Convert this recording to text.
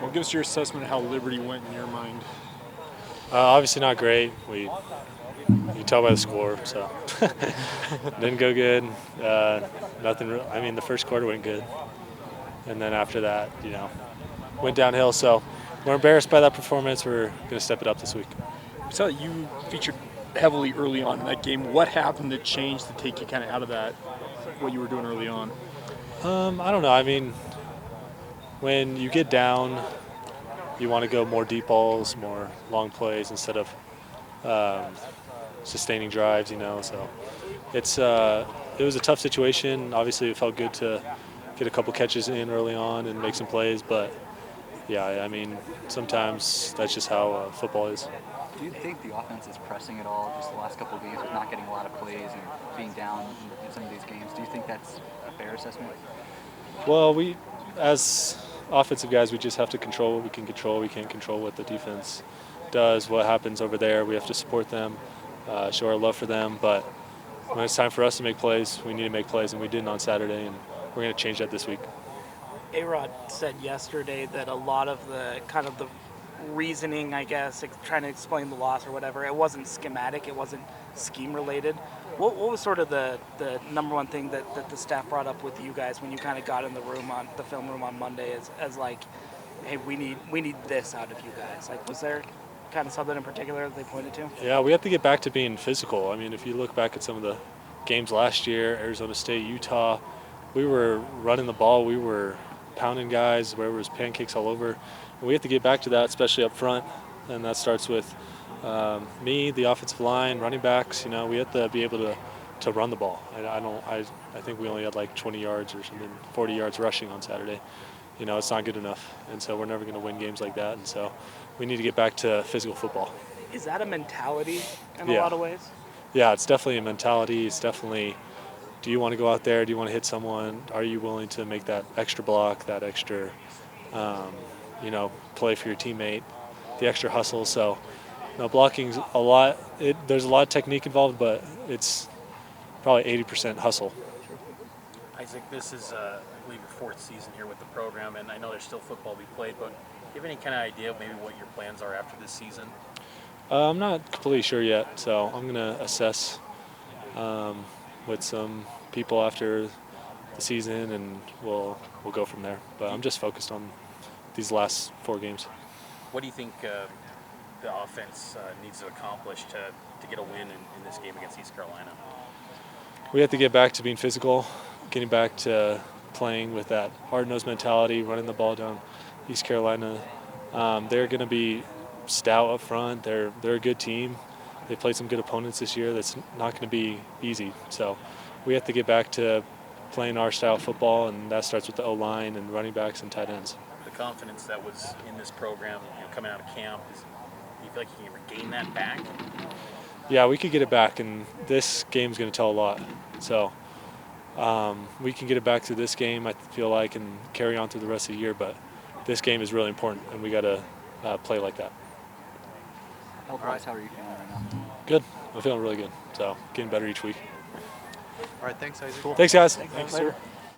Well, give us your assessment of how Liberty went in your mind. Obviously not great. You can tell by the score, so didn't go good. Nothing. I mean, the first quarter went good, and then after that, went downhill. So we're embarrassed by that performance. We're going to step it up this week. We saw that you featured heavily early on in that game. What happened to change to take you kind of out of that, what you were doing early on? I don't know. I mean, when you get down, you want to go more deep balls, more long plays instead of sustaining drives. So it was a tough situation. Obviously, it felt good to get a couple catches in early on and make some plays, but yeah, I mean, sometimes that's just how football is. Do you think the offense is pressing at all just the last couple of games with not getting a lot of plays and being down in some of these games? Do you think that's a fair assessment? Well, as offensive guys, we just have to control what we can control. We can't control what the defense does, what happens over there. We have to support them, show our love for them. But when it's time for us to make plays, we need to make plays, and we didn't on Saturday, and we're going to change that this week. A-Rod said yesterday that a lot of the reasoning, I guess, trying to explain the loss or whatever, it wasn't schematic, it wasn't scheme related. What was sort of the number one thing that the staff brought up with you guys when you kind of got in the film room on Monday as like, hey, we need this out of you guys? Like, was there kind of something in particular that they pointed to? Yeah, we have to get back to being physical. I mean, if you look back at some of the games last year, Arizona State, Utah, we were running the ball, we were pounding guys where it was pancakes all over. And we have to get back to that, especially up front, and that starts with me, the offensive line, running backs. We have to be able to run the ball. I think we only had like 20 yards or something, 40 yards rushing on Saturday. It's not good enough, and so we're never going to win games like that. And so we need to get back to physical football. Is that a mentality in a lot of ways? Yeah, it's definitely a mentality. It's definitely, do you want to go out there? Do you want to hit someone? Are you willing to make that extra block, that extra, play for your teammate, the extra hustle? So, blocking's a lot. There's a lot of technique involved, but it's probably 80% hustle. Isaac, this is, I believe, your fourth season here with the program, and I know there's still football to be played, but do you have any kind of idea of maybe what your plans are after this season? I'm not completely sure yet, so I'm going to assess with some people after the season, and we'll go from there. But I'm just focused on these last 4 games. What do you think the offense needs to accomplish to get a win in this game against East Carolina? We have to get back to being physical, getting back to playing with that hard-nosed mentality, running the ball down East Carolina. They're going to be stout up front. They're a good team. They played some good opponents this year. That's not going to be easy. So we have to get back to playing our style of football, and that starts with the O-line and running backs and tight ends. The confidence that was in this program, coming out of camp, do you feel like you can regain that back? Yeah, we could get it back, and this game's going to tell a lot. So we can get it back to this game, I feel like, and carry on through the rest of the year. But this game is really important, and we got to play like that. Health-wise, how are you feeling right now? Good. I'm feeling really good. So getting better each week. All right, thanks, Isaac. Cool. Thanks, guys. Thanks, sir.